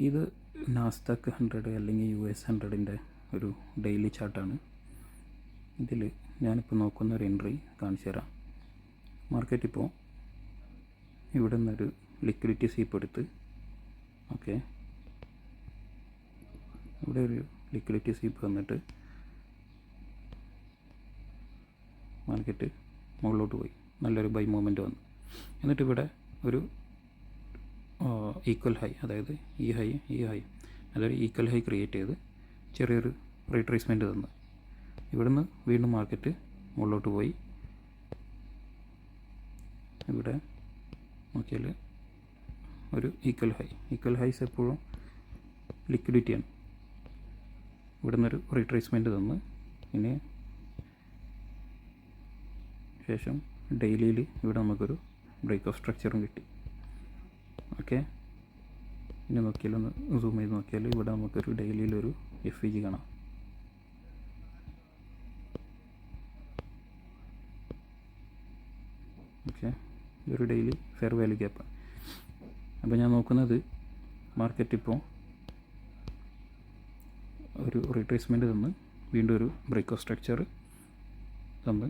ഇത് നാസ്ഡാക്ക് 100 അല്ലെങ്കിൽ US 100ൻ്റെ ഒരു ഡെയിലി ചാർട്ടാണ്. ഇതിൽ ഞാനിപ്പോൾ നോക്കുന്ന ഒരു എൻട്രി കാണിച്ചു തരാം. മാർക്കറ്റ് ഇപ്പോൾ ഇവിടെ നിന്നൊരു ലിക്വിഡിറ്റി സ്വീപ്പ് എടുത്ത്, ഓക്കെ, ഇവിടെ ഒരു ലിക്വിഡിറ്റി സ്വീപ്പ് വന്നിട്ട് മാർക്കറ്റ് മുകളിലോട്ട് പോയി, നല്ലൊരു ബൈ മൂവ്മെൻറ്റ് വന്നു. എന്നിട്ട് ഇവിടെ ഒരു ഈക്വൽ ഹൈ, അതായത് ഈ ഹൈ അതായത് ഈക്വൽ ഹൈ ക്രിയേറ്റ് ചെയ്ത് ചെറിയൊരു റീട്രേസ്മെൻറ്റ് തന്നു. ഇവിടുന്ന് വീണ്ടും മാർക്കറ്റ് മുകളിലോട്ട് പോയി. ഇവിടെ നോക്കിയാൽ ഒരു ഈക്വൽ ഹൈസ് എപ്പോഴും ലിക്വിഡിറ്റിയാണ്. ഇവിടെ നിന്നൊരു റീട്രേസ്മെൻറ്റ് തന്ന് ഇനി ശേഷം ഡെയിലിയിൽ ഇവിടെ നമുക്കൊരു ബ്രേക്ക് ഓഫ് സ്ട്രക്ചറും കിട്ടി. ഓക്കെ, ഇനി നോക്കിയാൽ ഒന്ന് സൂം ചെയ്ത് നോക്കിയാൽ ഇവിടെ നമുക്കൊരു ഡെയിലിയിലൊരു FVG കാണാം. ഓക്കെ, ഇതൊരു ഡെയിലി ഫെയർ വാല്യൂ ഗ്യാപ്പാണ്. അപ്പോൾ ഞാൻ നോക്കുന്നത് മാർക്കറ്റ് ഇപ്പോൾ ഒരു റീട്രേസ്മെൻറ്റ് തന്ന് വീണ്ടും ഒരു ബ്രേക്ക് ഓഫ് സ്ട്രക്ചർ തന്ന്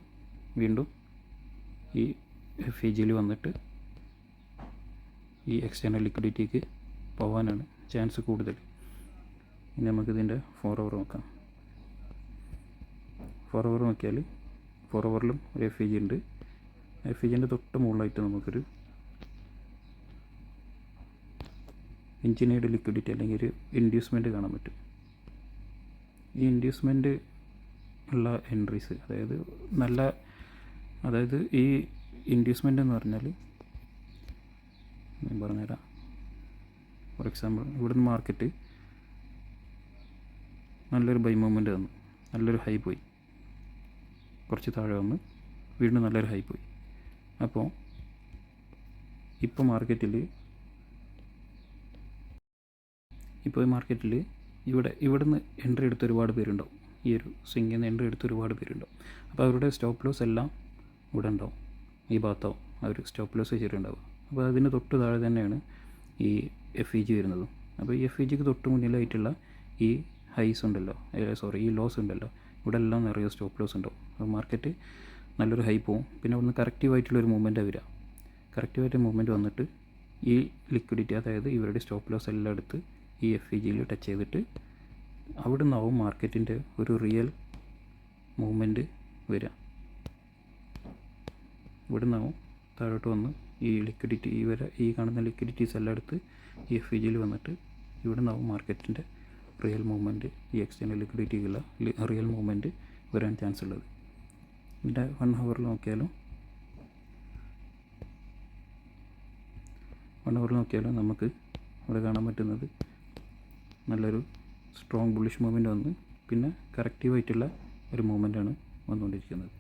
വീണ്ടും ഈ FVGയിൽ വന്നിട്ട് ഈ എക്സ്റ്റേണൽ ലിക്വിഡിറ്റിക്ക് പോകാനാണ് ചാൻസ് കൂടുതൽ. ഇനി നമുക്കിതിൻ്റെ 4 hour നോക്കാം. 4 hour നോക്കിയാൽ 4 hourലും ഒരു FVG ഉണ്ട്. FVGൻ്റെ തൊട്ട് മുകളിലായിട്ട് നമുക്കൊരു എഞ്ചിനീയർഡ് ലിക്വിഡിറ്റി അല്ലെങ്കിൽ ഒരു ഇൻഡ്യൂസ്മെൻറ്റ് കാണാൻ പറ്റും. ഈ ഇൻഡ്യൂസ്മെൻറ്റ് ഉള്ള എൻട്രീസ്, അതായത് ഈ ഇൻഡ്യൂസ്മെൻ്റ് എന്ന് പറഞ്ഞാൽ ഞാൻ പറഞ്ഞുതരാം. ഫോർ എക്സാമ്പിൾ, ഇവിടുന്ന് മാർക്കറ്റ് നല്ലൊരു ബൈ മൂവ്മെൻറ്റ് തന്നു, നല്ലൊരു ഹൈ പോയി, കുറച്ച് താഴെ വന്ന് വീണ്ടും നല്ലൊരു ഹൈ പോയി. അപ്പോൾ ഇപ്പോൾ മാർക്കറ്റിൽ ഇവിടുന്ന് എൻട്രി എടുത്ത ഒരുപാട് പേരുണ്ടാവും. ഈ ഒരു സ്വിങ്ങിൽ നിന്ന് എൻട്രി എടുത്ത ഒരുപാട് പേരുണ്ടാവും. അപ്പോൾ അവരുടെ സ്റ്റോപ്പ് ലോസ് എല്ലാം ഇവിടെ ഉണ്ടാവും, ഈ ഭാഗത്താവും അവർ സ്റ്റോപ്പ് ലോസ് വെച്ചിട്ടുണ്ടാവും. അപ്പോൾ അതിന് തൊട്ട് താഴെ തന്നെയാണ് ഈ FVG വരുന്നത്. അപ്പോൾ ഈ FVGക്ക് തൊട്ട് മുന്നിലായിട്ടുള്ള ഈ ഹൈസ് ഉണ്ടല്ലോ, ഈ ലോസ് ഉണ്ടല്ലോ, ഇവിടെ എല്ലാം നിറയെ സ്റ്റോപ്പ് ലോസ് ഉണ്ടാവും. അപ്പോൾ മാർക്കറ്റ് നല്ലൊരു ഹൈ പോവും. പിന്നെ അവിടുന്ന് കറക്റ്റീവായിട്ടുള്ളൊരു മൂവ്മെൻറ്റാണ് വരിക. കറക്റ്റീവായിട്ട് മൂവ്മെൻറ്റ് വന്നിട്ട് ഈ ലിക്വിഡിറ്റി, അതായത് ഇവരുടെ സ്റ്റോപ്പ് ലോസ് എല്ലാം എടുത്ത് ഈ FVGയിൽ ടച്ച് ചെയ്തിട്ട് അവിടെ നിന്നാവും മാർക്കറ്റിൻ്റെ ഒരു റിയൽ മൂവ്മെൻറ്റ് വരിക. ഇവിടെ നിന്നാവും താഴോട്ട് വന്ന് ഈ ലിക്വിഡിറ്റി, ഈ കാണുന്ന ലിക്വിഡിറ്റീസ് എല്ലാം എടുത്ത് ഈ FVGയിൽ വന്നിട്ട് ഇവിടെ നിന്നാവും മാർക്കറ്റിൻ്റെ റിയൽ മൂവ്മെൻറ്റ്, ഈ എക്സ്റ്റേണൽ ലിക്വിഡിറ്റിക്കുള്ള റിയൽ മൂവ്മെൻറ്റ് വരാൻ ചാൻസ് ഉള്ളത്. ഇതിൻ്റെ 1 hour നോക്കിയാലും നമുക്ക് ഇവിടെ കാണാൻ പറ്റുന്നത് നല്ലൊരു സ്ട്രോങ് ബുള്ളിഷ് മൂവ്മെൻറ്റ് വന്ന് പിന്നെ കറക്റ്റീവായിട്ടുള്ള ഒരു മൂവ്മെൻറ്റാണ് വന്നുകൊണ്ടിരിക്കുന്നത്.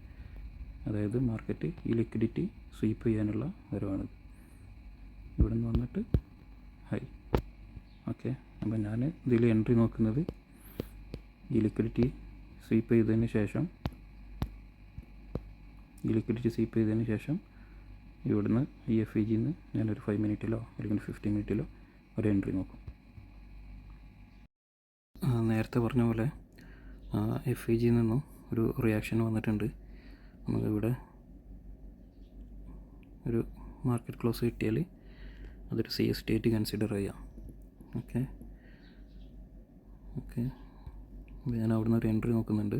അതായത് മാർക്കറ്റ് ഈ ലിക്വിഡിറ്റി സ്വീപ്പ് ചെയ്യാനുള്ള വരവാണിത്. ഇവിടെ നിന്ന് വന്നിട്ട് ഹൈ. ഓക്കെ, അപ്പോൾ ഞാൻ ഇതിൽ എൻട്രി നോക്കുന്നത് ഈ ലിക്വിഡിറ്റി സ്വീപ്പ് ചെയ്തതിന് ശേഷം ഇവിടുന്ന് ഈ FVGയിൽ നിന്ന് ഞാനൊരു 5 മിനിറ്റിലോ അല്ലെങ്കിൽ 15 മിനിറ്റിലോ ഒരു എൻട്രി നോക്കും. നേരത്തെ പറഞ്ഞ പോലെ FVGയിൽ നിന്നും ഒരു റിയാക്ഷൻ വന്നിട്ടുണ്ട്. നമുക്കിവിടെ ഒരു മാർക്കറ്റ് ക്ലോസ് കിട്ടിയാൽ അതൊരു CST ആയിട്ട് കൺസിഡർ ചെയ്യാം. ഓക്കെ, അപ്പോൾ ഞാൻ അവിടെ നിന്ന് ഒരു എൻട്രി നോക്കുന്നുണ്ട്.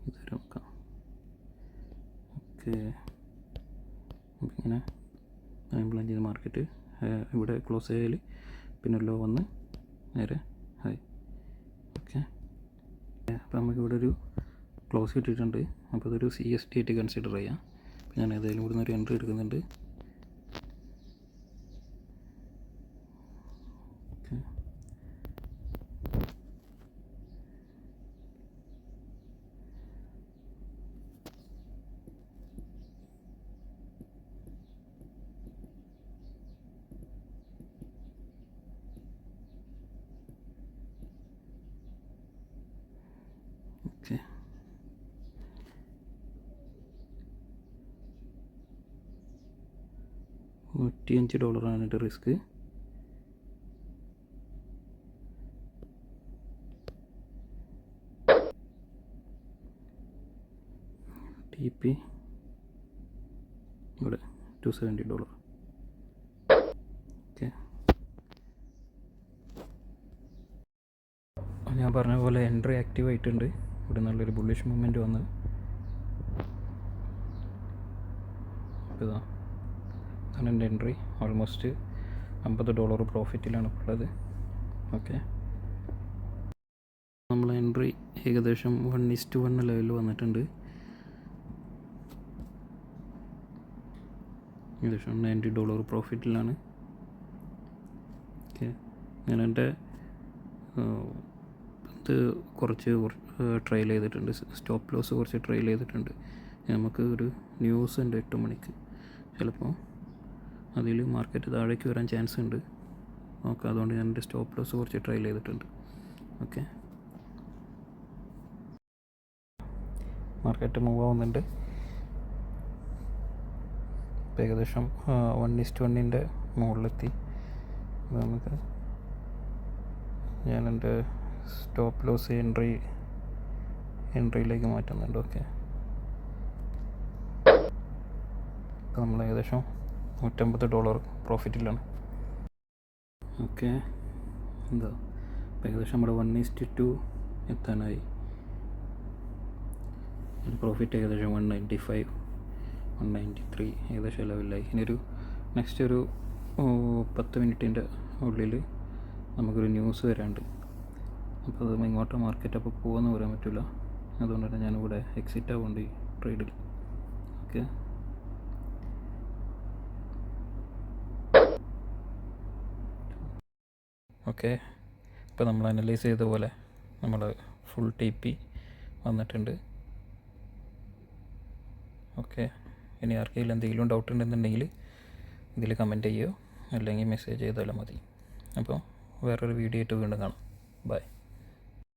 ഇതൊരു നോക്കാം. ഓക്കെ, ഇങ്ങനെ പ്ലാൻ ചെയ്ത മാർക്കറ്റ് ഇവിടെ ക്ലോസ് ചെയ്താൽ പിന്നെ ലോ വന്ന് നേരെ ഹൈ. ഓക്കെ, അപ്പോൾ നമുക്കിവിടെ ഒരു ക്ലോസ് കിട്ടിയിട്ടുണ്ട്. അപ്പോൾ അതൊരു CST ആയിട്ട് കൺസിഡർ ചെയ്യാം. അപ്പോൾ ഞാൻ ഏതായാലും ഇവിടെ നിന്ന് ഒരു എൻട്രി എടുക്കുന്നുണ്ട്. ഓക്കെ, $105 എൻ്റെ റിസ്ക്. TP ഇവിടെ $270. ഓക്കെ, ഞാൻ പറഞ്ഞ പോലെ എൻട്രി ആക്റ്റീവ് ആയിട്ടുണ്ട്. ഇവിടെ നല്ലൊരു ബുള്ളിഷ് മൂവ്മെൻറ്റ് വന്ന് ഇതാ അതാണ് എൻ്റെ എൻട്രി. ഓൾമോസ്റ്റ് $50 പ്രോഫിറ്റിലാണ് ഉള്ളത്. ഓക്കെ, നമ്മൾ എൻട്രി ഏകദേശം 1:1 ലെവലിൽ വന്നിട്ടുണ്ട്. ഏകദേശം $90 പ്രോഫിറ്റിലാണ്. ഓക്കെ, ഞാൻ എൻ്റെ ഇത് കുറച്ച് ട്രയൽ ചെയ്തിട്ടുണ്ട്. സ്റ്റോപ്പ് ലോസ് കുറച്ച് ട്രയൽ ചെയ്തിട്ടുണ്ട്. നമുക്ക് ഒരു ന്യൂസ് ഉണ്ട് 8 മണിക്ക്, ചിലപ്പോൾ അതിൽ മാർക്കറ്റ് താഴേക്ക് വരാൻ ചാൻസ് ഉണ്ട്. ഓക്കെ, അതുകൊണ്ട് ഞാൻ എൻ്റെ സ്റ്റോപ്പ് ലോസ് കുറച്ച് ട്രയൽ ചെയ്തിട്ടുണ്ട്. ഓക്കെ, മാർക്കറ്റ് മൂവ് ആവുന്നുണ്ട്. ഇപ്പോൾ ഏകദേശം 1:1 മുകളിലെത്തി. നമുക്ക് ഞാൻ എൻ്റെ സ്റ്റോപ്പ് ലോസ് എൻട്രിയിലേക്ക് മാറ്റുന്നുണ്ട്. ഓക്കെ, ഇപ്പോൾ നമ്മൾ ഏകദേശം $150 പ്രോഫിറ്റിലാണ്. ഓക്കെ, എന്താ ഇപ്പോൾ ഏകദേശം നമ്മുടെ 1:2 എത്താനായി. പ്രോഫിറ്റ് ഏകദേശം 195, 193 ഏകദേശം ലെവലിലായി. ഇനിയൊരു നെക്സ്റ്റ് ഒരു 10 മിനിറ്റിൻ്റെ ഉള്ളിൽ നമുക്കൊരു ന്യൂസ് വരാനുണ്ട്. അപ്പോൾ അത് ഇങ്ങോട്ട് മാർക്കറ്റ് അപ്പോൾ പോകുമെന്ന് പറയാൻ പറ്റില്ല. അതുകൊണ്ട് തന്നെ ഞാനിവിടെ എക്സിറ്റ് ആവുന്നുണ്ട് ഈ ട്രേഡിൽ. ഓക്കെ, ഓക്കെ, ഇപ്പോൾ നമ്മൾ അനലൈസ് ചെയ്ത പോലെ നമ്മൾ ഫുൾ TP വന്നിട്ടുണ്ട്. ഓക്കെ, ഇനി ആർക്കെങ്കിലും എന്തെങ്കിലും ഡൗട്ട് ഉണ്ടെന്നുണ്ടെങ്കിൽ ഇതിൽ കമൻറ്റ് ചെയ്യുമോ അല്ലെങ്കിൽ മെസ്സേജ് ചെയ്താലും മതി. അപ്പോൾ വേറൊരു വീഡിയോ ആയിട്ട് വീണ്ടും കാണാം. ബൈ.